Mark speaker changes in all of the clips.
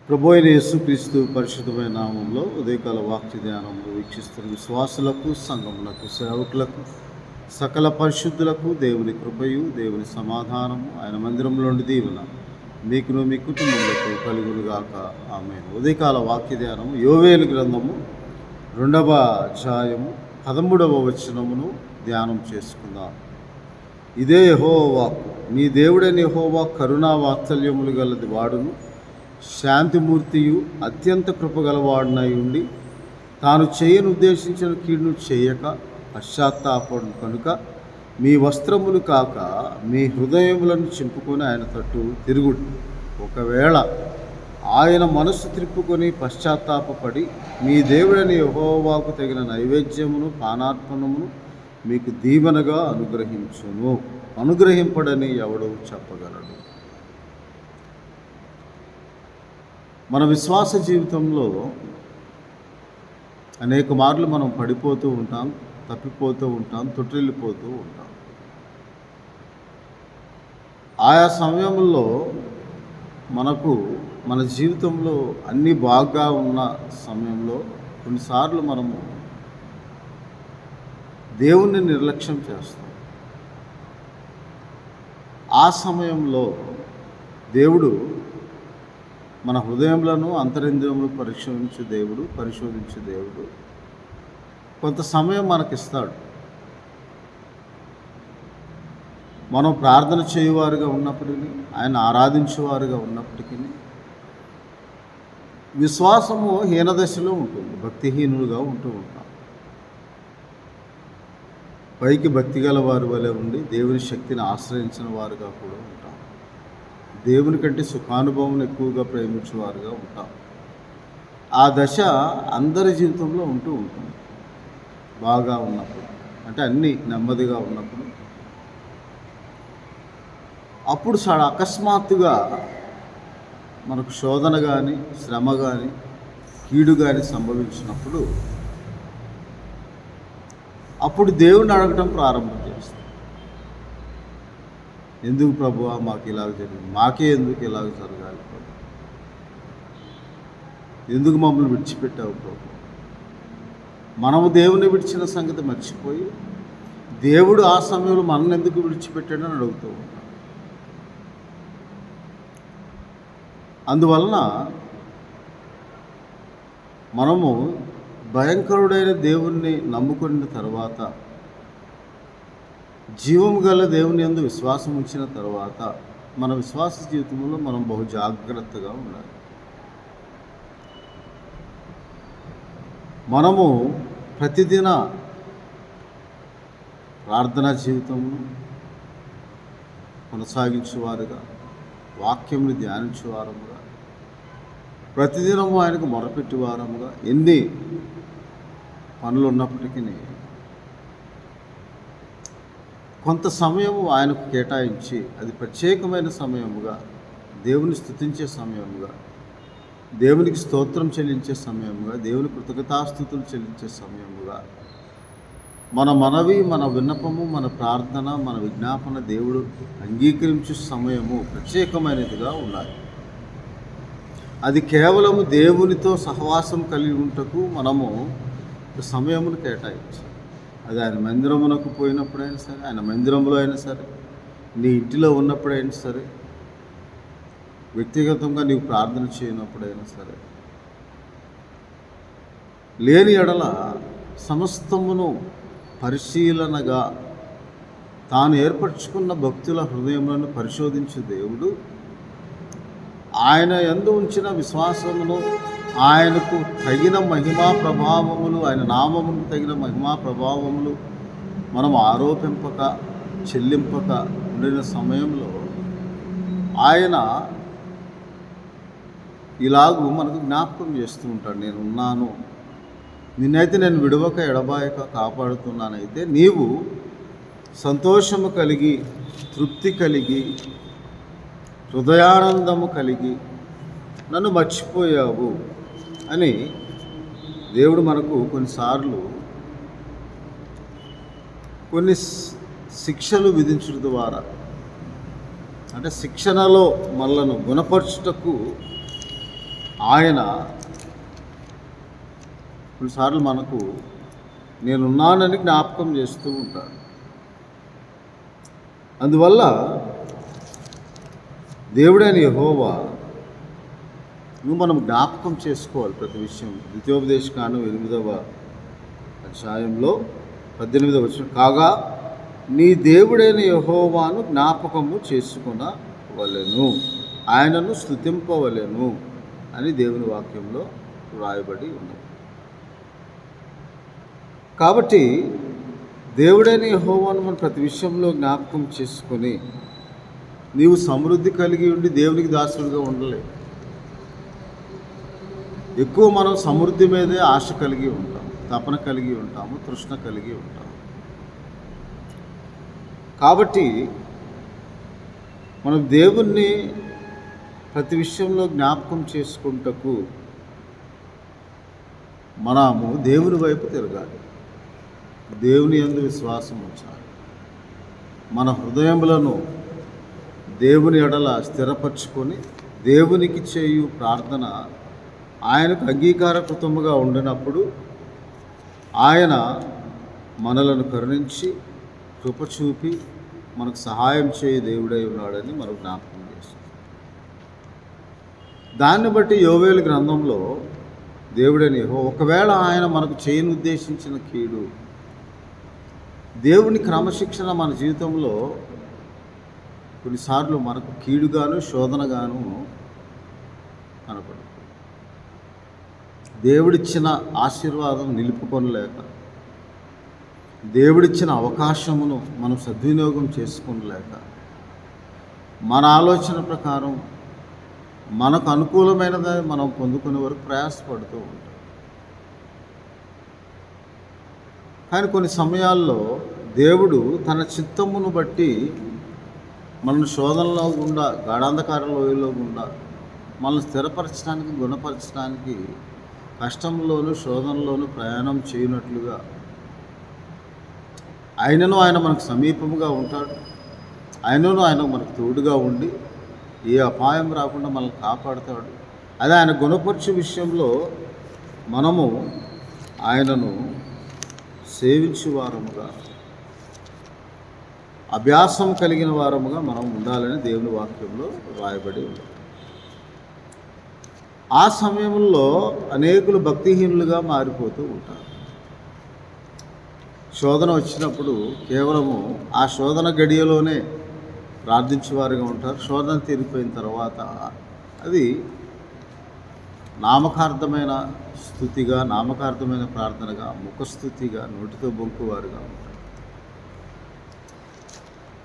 Speaker 1: ప్రభు అయిన యేసుక్రీస్తు పరిశుద్ధమైన నామంలో ఉదయకాల వాక్య ధ్యానంలో వీక్షిస్తున్న విశ్వాసులకు, సంఘములకు, సేవకులకు, సకల పరిశుద్ధులకు దేవుని కృపయు, దేవుని సమాధానము, ఆయన మందిరంలోని దీవెన మీకును మీ కుటుంబములకు కలుగునుగాక. ఆమేన్. ఉదయకాల వాక్య ధ్యానము యోవేలు గ్రంథము 2వ అధ్యాయము 13వ వచనమును ధ్యానం చేసుకుందాం. ఇదే యెహోవా వాక్కు. మీ దేవుడైన యెహోవా కరుణా వాత్సల్యములు గలది వాడును, శాంతిమూర్తియు, అత్యంత కృపగలవాడునై ఉండి తాను చేయను ఉద్దేశించిన కీడును చేయక పశ్చాత్తాపడు కనుక మీ వస్త్రములు కాక మీ హృదయములను చింపుకొని ఆయన తట్టు తిరుగుడు. ఒకవేళ ఆయన మనస్సు త్రిప్పుకొని పశ్చాత్తాపడి మీ దేవుడైన యెహోవాకు తగిన నైవేద్యమును పానార్పణమును మీకు దీవెనగా అనుగ్రహించును. అనుగ్రహింపడని ఎవడు చెప్పగలడు? మన విశ్వాస జీవితంలో అనేక మార్లు మనం పడిపోతూ ఉంటాం, తప్పిపోతూ ఉంటాం, తొట్టిల్లిపోతూ ఉంటాం. ఆయా సమయంలో మనకు మన జీవితంలో అన్నీ బాగా ఉన్న సమయంలో కొన్నిసార్లు మనము దేవుణ్ణి నిర్లక్ష్యం చేస్తాం. ఆ సమయంలో దేవుడు మన హృదయములను, అంతరింద్రియములు పరిశోధించే దేవుడు కొంత సమయం మనకిస్తాడు. మనం ప్రార్థన చేయువారుగా ఉన్నప్పటికీ, ఆయన ఆరాధించేవారుగా ఉన్నప్పటికీ విశ్వాసము హీనదశలో ఉంటుంది, భక్తిహీనులుగా ఉంటూ ఉంటాం. పైకి భక్తి గల వారి వలె ఉండి దేవుని శక్తిని ఆశ్రయించిన వారుగా కూడా ఉంటాం. దేవుని కంటే సుఖానుభవం ఎక్కువగా ప్రేమించేవారుగా ఉంటాం. ఆ దశ అందరి జీవితంలో ఉంటూ ఉంటుంది. బాగా ఉన్నప్పుడు, అంటే అన్నీ నెమ్మదిగా ఉన్నప్పుడు, అప్పుడు అకస్మాత్తుగా మనకు శోధన కానీ, శ్రమ కానీ, కీడు కానీ సంభవించినప్పుడు అప్పుడు దేవుణ్ణి అడగటం ప్రారంభం చేస్తాం. ఎందుకు ప్రభువా మాకు ఇలాగ జరిగింది? మాకే ఎందుకు ఇలాగ జరగాలి ప్రభు? ఎందుకు మమ్మల్ని విడిచిపెట్టావు ప్రభు? మనము దేవుని విడిచిన సంగతి మర్చిపోయి దేవుడు ఆ సమయంలో మనల్ని ఎందుకు విడిచిపెట్టాడని అడుగుతూ ఉంటాం. అందువలన మనము భయంకరుడైన దేవుణ్ణి నమ్ముకున్న తర్వాత, జీవము గల దేవుని యందు విశ్వాసం ఉంచిన తర్వాత మన విశ్వాస జీవితంలో మనం బహు జాగ్రత్తగా ఉండాలి. మనము ప్రతిదిన ప్రార్థనా జీవితమును కొనసాగించేవారుగా, వాక్యముని ధ్యానించేవారముగా, ప్రతిదినము ఆయనకు మొరపెట్టేవారముగా, ఎన్ని పనులు ఉన్నప్పటికీ కొంత సమయము ఆయనకు కేటాయించి, అది ప్రత్యేకమైన సమయముగా, దేవుని స్తుతించే సమయముగా, దేవునికి స్తోత్రం చెల్లించే సమయముగా, దేవుని కృతజ్ఞతాస్తుతులు చెల్లించే సమయముగా, మన మనవి, మన విన్నపము, మన ప్రార్థన, మన విజ్ఞాపన దేవుడు అంగీకరించే సమయము ప్రత్యేకమైనదిగా ఉండాలి. అది కేవలము దేవునితో సహవాసం కలిగి ఉంటకు మనము సమయమును కేటాయించాలి. అది ఆయన మందిరమునకు పోయినప్పుడైనా సరే, ఆయన మందిరంలో అయినా సరే, నీ ఇంటిలో ఉన్నప్పుడైనా సరే, వ్యక్తిగతంగా నీవు ప్రార్థన చేయనప్పుడైనా సరే, లేని ఎడల సమస్తమును పరిశీలనగా తాను ఏర్పరచుకున్న భక్తుల హృదయములను పరిశోధించే దేవుడు ఆయన యందు ఉంచిన విశ్వాసమును, ఆయనకు తగిన మహిమా ప్రభావములు, ఆయన నామముకు తగిన మహిమా ప్రభావములు మనం ఆరోపింపక, చెల్లింపక ఉండిన సమయంలో ఆయన ఇలాగూ మనకు జ్ఞాపకం చేస్తూ ఉంటాడు. నేను ఉన్నాను, నిన్నైతే నేను విడవక ఎడబాయక కాపాడుతున్నానైతే నీవు సంతోషము కలిగి, తృప్తి కలిగి, హృదయానందము కలిగి నన్ను మర్చిపోయావు అని దేవుడు మనకు కొన్నిసార్లు కొన్ని శిక్షలు విధించడం ద్వారా, అంటే శిక్షణలో మనలను గుణపరచుటకు ఆయన కొన్నిసార్లు మనకు నేనున్నానని జ్ఞాపకం చేస్తూ ఉంటాడు. అందువల్ల దేవుడైన యెహోవా నువ్వు మనం జ్ఞాపకం చేసుకోవాలి ప్రతి విషయం. ద్వితీయోపదేశకాండం 8వ అధ్యాయంలో 18వ వచనం, కాగా నీ దేవుడైన యెహోవాను జ్ఞాపకము చేసుకొనవలెను, ఆయనను స్తుతింపవలెను అని దేవుని వాక్యంలో వ్రాయబడి ఉన్నది. కాబట్టి దేవుడైన యెహోవాను మనం ప్రతి విషయంలో జ్ఞాపకం చేసుకొని నీవు సమృద్ధి కలిగి ఉండి దేవునికి దాసుడిగా ఉండలేవు. ఎక్కువ మనం సమృద్ధి మీదే ఆశ కలిగి ఉంటాం, తపన కలిగి ఉంటాము, తృష్ణ కలిగి ఉంటాము. కాబట్టి మనం దేవుణ్ణి ప్రతి విషయంలో జ్ఞాపకం చేసుకుంటకు మనము దేవుని వైపు తిరగాలి, దేవుని యందు విశ్వాసం ఉంచాలి, మన హృదయములను దేవుని ఎడల స్థిరపరచుకొని దేవునికి చేయు ప్రార్థన ఆయనకు అంగీకారకృతముగా ఉండినప్పుడు ఆయన మనలను కరుణించి కృప చూపి మనకు సహాయం చేయ దేవుడై ఉన్నాడని మనం జ్ఞాపకం చేస్తాం. దాన్ని బట్టి యోవేలు గ్రంథంలో దేవుడని ఒకవేళ ఆయన మనకు చేయని ఉద్దేశించిన కీడు, దేవుని క్రమశిక్షణ మన జీవితంలో కొన్నిసార్లు మనకు కీడుగాను శోధనగాను కనపడుతుంది. దేవుడిచ్చిన ఆశీర్వాదం నిలుపుకొనలేక, దేవుడిచ్చిన అవకాశమును మనం సద్వినియోగం చేసుకోలేక, మన ఆలోచన ప్రకారం మనకు అనుకూలమైనది మనం పొందుకునే వరకు ప్రయాసపడుతూ ఉంటాం. కానీ కొన్ని సమయాల్లో దేవుడు తన చిత్తమును బట్టి మనల్ని శోధనలో గుండా, గాఢాంధకార లోయలో గుండా మనల్ని స్థిరపరచడానికి, గుణపరచడానికి కష్టంలోను శోధనలోను ప్రయాణం చేయనట్లుగా ఆయనను ఆయన మనకు సమీపముగా ఉంటాడు. ఆయన మనకు తోడుగా ఉండి ఏ అపాయం రాకుండా మనల్ని కాపాడుతాడు. అదే ఆయన గుణపరచు విషయంలో మనము ఆయనను సేవించు వారముగా, అభ్యాసం కలిగిన వారముగా మనం ఉండాలని దేవుని వాక్యంలో రాయబడి ఉంది. ఆ సమయంలో అనేకులు భక్తిహీనులుగా మారిపోతూ ఉంటారు. శోధన వచ్చినప్పుడు కేవలము ఆ శోధన గడియలోనే ప్రార్థించేవారుగా ఉంటారు. శోధన తీరిపోయిన తర్వాత అది నామకార్థమైన స్తుతిగా, నామకార్థమైన ప్రార్థనగా, ముఖస్థుతిగా, నోటితో బొంకువారుగా ఉంటారు.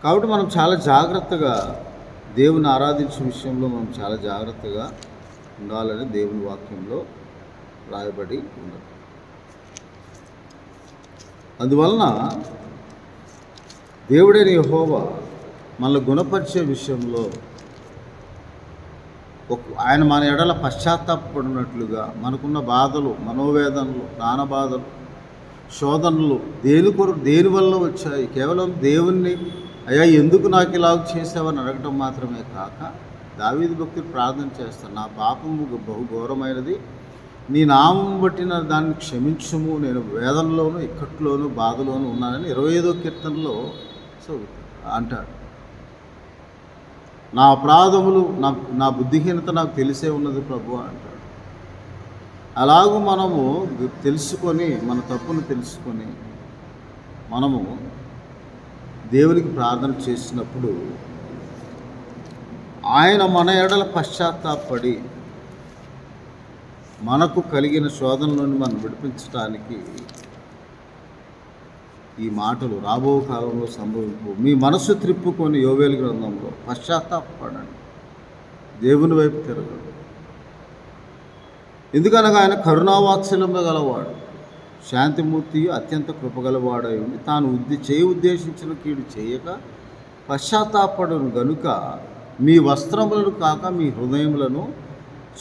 Speaker 1: కాబట్టి మనం చాలా జాగ్రత్తగా దేవుని ఆరాధించే విషయంలో మనం చాలా జాగ్రత్తగా ఉండాలని దేవుని వాక్యంలో రాయబడి ఉన్నది. అందువలన దేవుడైన యెహోవా మనల్ని గుణపరిచే విషయంలో ఆయన మన ఎడల పశ్చాత్తాపడినట్లుగా మనకున్న బాధలు, మనోవేదనలు, ప్రాణబాధలు, శోధనలు దేని వల్ల వచ్చాయి, కేవలం దేవుణ్ణి అయ్యా ఎందుకు నాకు ఇలా చేసావని అడగటం మాత్రమే కాక, దావీదు భక్తుడు ప్రార్థన చేస్తాను, నా పాపము బహు ఘోరమైనది, నీ నామం బట్టిన దాన్ని క్షమించుము, నేను వేదనలోను, ఇక్కట్లోను, బాధలోను ఉన్నానని 25వ కీర్తనలో అంటాడు. నా అపరాధములు, నా బుద్ధిహీనత నాకు తెలిసే ఉన్నది ప్రభు అంటాడు. అలాగూ మనము తెలుసుకొని, మన తప్పును తెలుసుకొని మనము దేవునికి ప్రార్థన చేసినప్పుడు ఆయన మన ఎడల పశ్చాత్తాపడి మనకు కలిగిన శోధన నుండి మనం విడిపించడానికి ఈ మాటలు రాబో కాలంలో సంభవింపు. మీ మనసు త్రిప్పుకొని యోవేలు గ్రంథంలో పశ్చాత్తాపడండి, దేవుని వైపు తిరగండి. ఎందుకనగా ఆయన కరుణావాత్సల్యము గలవాడు, శాంతిమూర్తి, అత్యంత కృపగలవాడై ఉండి తాను ఉద్దేశించిన కీడు చేయక పశ్చాత్తాపడును గనుక మీ వస్త్రములను కాక మీ హృదయములను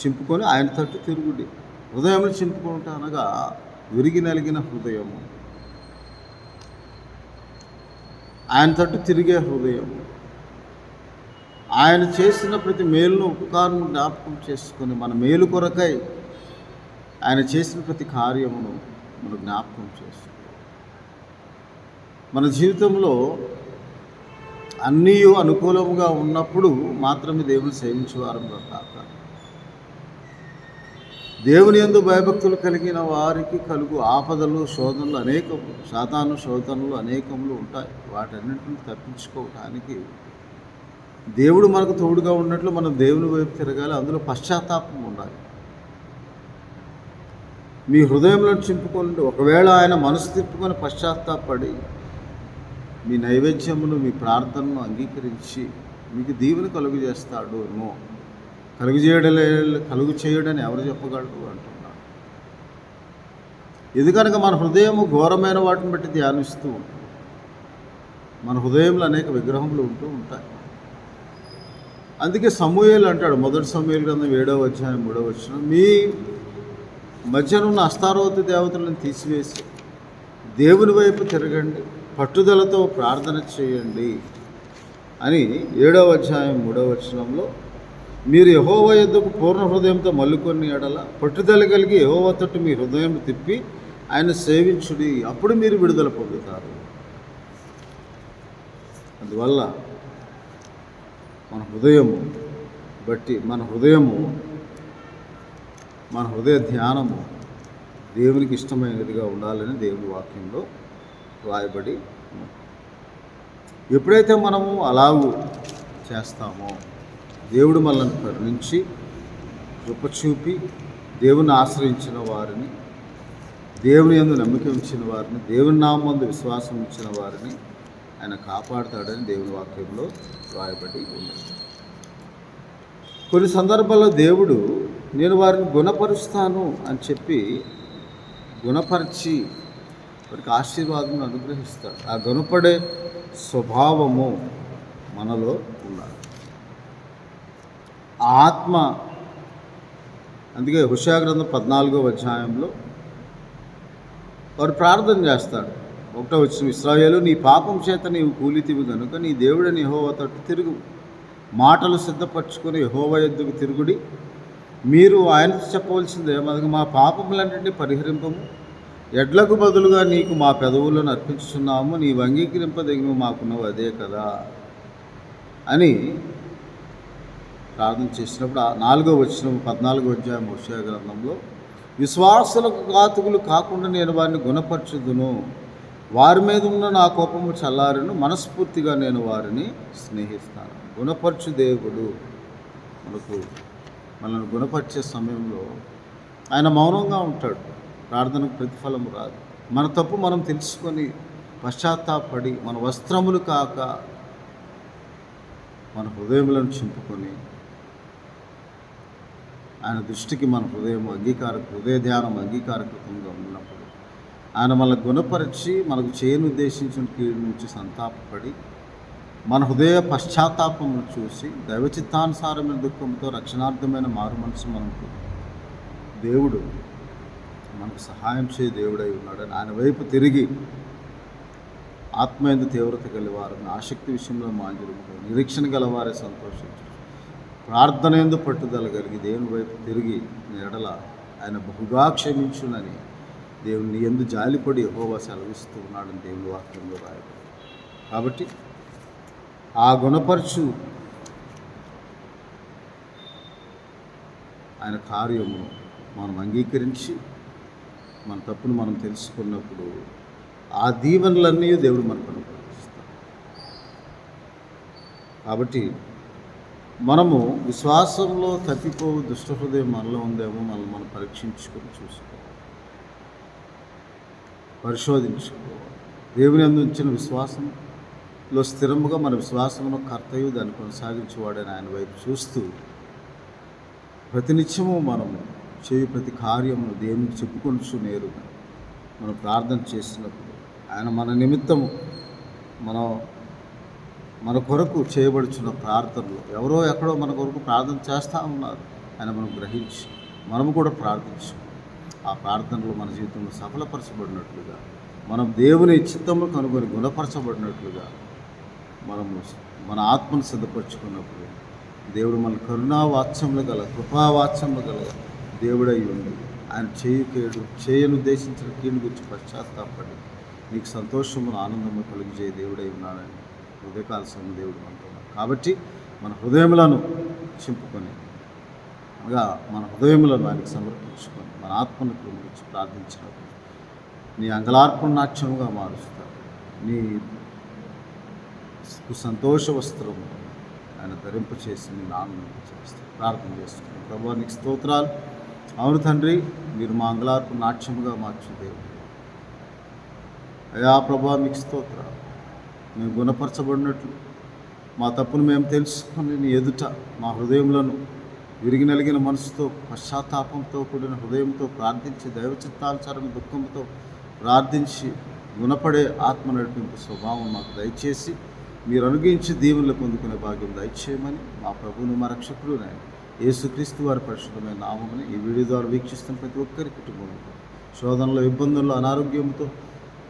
Speaker 1: చింపుకొని ఆయన తట్టు తిరుగుడి. హృదయములు చింపుకుంటా అనగా విరిగి నలిగిన హృదయము, ఆయన తట్టు తిరిగే హృదయము. ఆయన చేసిన ప్రతి మేలును ఉపకారం జ్ఞాపకం చేసుకొని మన మేలు కొరకై ఆయన చేసిన ప్రతి కార్యమును మనం జ్ఞాపకం చేసుకో. మన జీవితంలో అన్నీ అనుకూలంగా ఉన్నప్పుడు మాత్రమే దేవుని సేవించేవారంగా కాక, దేవుని యందు భయభక్తులు కలిగిన వారికి కలుగు ఆపదలు శోధనలు అనేకము, సాతాను శోధనలు అనేకములు ఉంటాయి. వాటన్నింటిని తప్పించుకోవటానికి దేవుడు మనకు తోడుగా ఉన్నట్లు మనం దేవుని వైపు తిరగాలి. అందులో పశ్చాత్తాపం ఉండాలి. మీ హృదయంలో చింపుకోండి. ఒకవేళ ఆయన మనసు తిప్పుకొని పశ్చాత్తాపడి మీ నైవేద్యమును, మీ ప్రార్థనను అంగీకరించి మీకు దీవెన కలుగు చేస్తాడు ఏమో. కలుగు చేయడని ఎవరు చెప్పగలరు అంటున్నాడు. ఇది కనుక మన హృదయము ఘోరమైన వాటిని బట్టి ధ్యానిస్తూ ఉంటాం. మన హృదయంలో అనేక విగ్రహములు ఉంటూ ఉంటాయి. అందుకే సమూయేలు అంటాడు, మొదటి సమూయేలు గ్రంథం 7వ అధ్యాయం 3వ వచనం, మీ మధ్యనున్న అస్తారోతు దేవతలను తీసివేసి దేవుని వైపు తిరగండి, పట్టుదలతో ప్రార్థన చేయండి అని 7వ అధ్యాయం 3వ వచనంలో, మీరు యెహోవా యొద్దకు పూర్ణ హృదయంతో మల్లుకొని ఎడల పట్టుదల కలిగి యెహోవా తట్టు మీ హృదయం తిప్పి ఆయన సేవించుడి, అప్పుడు మీరు విడుదల పొందుతారు. అందువల్ల మన హృదయము బట్టి మన హృదయ ధ్యానము దేవునికి ఇష్టమైనదిగా ఉండాలని దేవుని వాక్యంలో రాయబడి ఉంది. ఎప్పుడైతే మనము అలాగూ చేస్తామో దేవుడు మనల్ని కరుణించి కృప చూపి దేవుని ఆశ్రయించిన వారిని, దేవుని యందు నమ్మిక ఉంచిన వారిని, దేవుని నామందు విశ్వాసం ఉంచిన వారిని ఆయన కాపాడుతాడని దేవుని వాక్యంలో రాయబడి ఉన్నది. కొన్ని సందర్భాల్లో దేవుడు నేను వారిని గుణపరుస్తాను అని చెప్పి గుణపరిచి వారికి ఆశీర్వాదం అనుగ్రహిస్తాడు. ఆ గుణపడే స్వభావము మనలో ఉండాలి. ఆత్మ, అందుకే హోషేయ గ్రంథం 14వ అధ్యాయంలో వారు ప్రార్థన చేస్తాడు. 1వ వచనం, ఇశ్రాయేలు నీ పాపం చేత నీవు కూలితివి కనుక నీ దేవుడని యెహోవా తట్టు తిరుగు, మాటలు సిద్ధపరచుకొని యెహోవా యొద్దకు తిరుగుడి, మీరు ఆయనతో చెప్పవలసింది ఏమనగా మా పాపములన్నింటినీ పరిహరింపము, ఎడ్లకు బదులుగా నీకు మా పెదవులను అర్పించుచున్నాము, నీవు అంగీకరింపదగినవి మాకున్నవి అదే కదా అని ప్రార్థన చేసినప్పుడు 4వ వచనం 14వ అధ్యాయం హోషేయ గ్రంథంలో, విశ్వాసులకు ఘాతుకులు కాకుండా నేను వారిని గుణపరచుదును, వారి మీద ఉన్న నా కోపము చల్లారును, మనస్ఫూర్తిగా నేను వారిని స్నేహిస్తాను. గుణపరచు దేవుడు మనల్ని గుణపరిచే సమయంలో ఆయన మౌనంగా ఉంటాడు. ప్రార్థనకు ప్రతిఫలం రాదు. మన తప్పు మనం తెలుసుకొని పశ్చాత్తాపడి మన వస్త్రములు కాక మన హృదయములను చింపుకొని ఆయన దృష్టికి మన హృదయ ధ్యానం అంగీకారకృతంగా ఉన్నప్పుడు ఆయన మనల్ని గుణపరిచి మనకు చేయను ఉద్దేశించిన కీడు నుంచి సంతాపపడి మన హృదయ పశ్చాత్తాపమును చూసి దైవచిత్తానుసారమైన దుఃఖంతో రక్షణార్థమైన మారు మనసు మనకు దేవుడు మనకు సహాయం చేయ దేవుడై ఉన్నాడని ఆయన వైపు తిరిగి ఆత్మయందు తీవ్రత గలవారని, ఆసక్తి విషయంలో మాంజులు, నిరీక్షణ గలవారే సంతోషించు, ప్రార్థన యందు పట్టుదల కలిగి దేవుని వైపు తిరిగి ఎడల ఆయన బహుగా క్షమించునని దేవుని యందు జాలిపడి యెహోవా సెలవిస్తూ ఉన్నాడని దేవుని వాక్యంలో రాయబడి. కాబట్టి ఆ గుణపరచు ఆయన కార్యము మనం అంగీకరించి మన తప్పును మనం తెలుసుకున్నప్పుడు ఆ దీవెనలన్నీ దేవుడు మనకు అనుగ్రహిస్తాడు. కాబట్టి మనము విశ్వాసంలో తప్పిపోవు దుష్ట హృదయం మనలో ఉందేమో మనం పరీక్షించుకొని పరిశోధించుకోవాలి. దేవుని యందు ఉంచిన విశ్వాసంలో స్థిరముగా మన విశ్వాసమును కర్తయు దాన్ని కొనసాగించేవాడని ఆయన వైపు చూస్తూ ప్రతినిత్యము మనము ప్రతి కార్యమును దేవునికి చెప్పుకొనుచు నేరుగా మనం ప్రార్థన చేసినప్పుడు ఆయన మన నిమిత్తము మన కొరకు చేయబడుచున్న ప్రార్థనలు ఎవరో ఎక్కడో మన కొరకు ప్రార్థన చేస్తూ ఉన్నారు. ఆయన మనం గ్రహించి మనము కూడా ప్రార్థించి ఆ ప్రార్థనలు మన జీవితంలో సఫలపరచబడినట్లుగా, మనం దేవుని చిత్తమును కనుగొని గుణపరచబడినట్లుగా మనము మన ఆత్మను సిద్ధపరచుకున్నప్పుడు దేవుడు మన కరుణావాత్సములు గల కృపావాత్సములు గల దేవుడై ఉండి ఆయన చేయను ఉద్దేశించిన కీడు గురించి పశ్చాత్తాపడి నీకు సంతోషమును ఆనందము కలిగించే దేవుడై ఉన్నాడని హృదయకాల సమయం దేవుడు అంటున్నాడు. కాబట్టి మన హృదయములను చింపుకొని అనగా మన హృదయములను ఆయనకు సమర్పించుకొని మన ఆత్మను గురించి ప్రార్థించినప్పుడు నీ అంగలార్పణ నాట్యముగా మారుస్తారు. నీ సంతోష వస్త్రము ఆయన ధరింపచేసి నేను ఆనందింప చేస్తాను. ప్రార్థన చేస్తున్నాను. ప్రభువా నీకు స్తోత్రాలు. అవును తండ్రి, మీరు మా అంగలార్పు నాట్యముగా మార్చు దేవుడు. అయా ప్రభువా మీకు స్తోత్రాలు. మేము గుణపరచబడినట్లు మా తప్పును మేము తెలుసుకొని నీ ఎదుట మా హృదయములను విరిగి నలిగిన మనసుతో పశ్చాత్తాపంతో కూడిన హృదయంతో ప్రార్థించి దైవ చిత్తానుసారం దుఃఖంతో ప్రార్థించి గుణపడే ఆత్మ నడిపింపు స్వభావం మాకు దయచేసి మీరు అనుగ్రహించి దీవెనలు పొందుకునే భాగ్యం దయచేయమని మా ప్రభువును మా రక్షకుడు యేసుక్రీస్తు వారి పరిశుద్ధమైన నామముని ఈ వీడియో ద్వారా వీక్షిస్తున్న ప్రతి ఒక్కరి కుటుంబంలో శోధనలో ఇబ్బందుల్లో అనారోగ్యంతో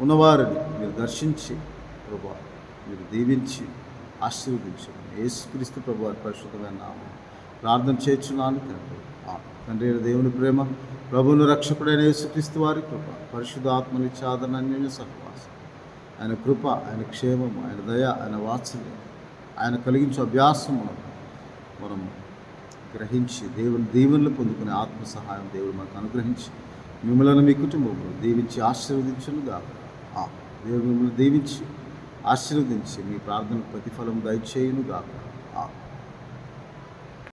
Speaker 1: ఉన్నవారిని మీరు దర్శించి ప్రభువా మీరు దీవించి ఆశీర్వదించమని యేసుక్రీస్తు ప్రభు వారి పరిశుద్ధమైన నామం ప్రార్థన చేర్చున్నాను తండ్రి. తండ్రి అయిన దేవుని ప్రేమ, ప్రభువును రక్షకుడైన యేసుక్రీస్తు వారి కృప, పరిశుద్ధ ఆత్మనిచ్చే ఆదరణ అన్యోన్య సహవాసం, ఆయన కృప, ఆయన క్షేమము, ఆయన దయ, ఆయన వాత్సల్యం, ఆయన కలిగించే అభ్యాసము మనం గ్రహించి దేవుని దీవెనలు పొందుకునే ఆత్మ సహాయం దేవుడు మనకు అనుగ్రహించి మిమ్మల్ని మీ కుటుంబంలో దీవించి ఆశీర్వదించను గాక. దేవుడు మిమ్మల్ని దీవించి ఆశీర్వదించి మీ ప్రార్థనకు ప్రతిఫలం దయచేయును గాక.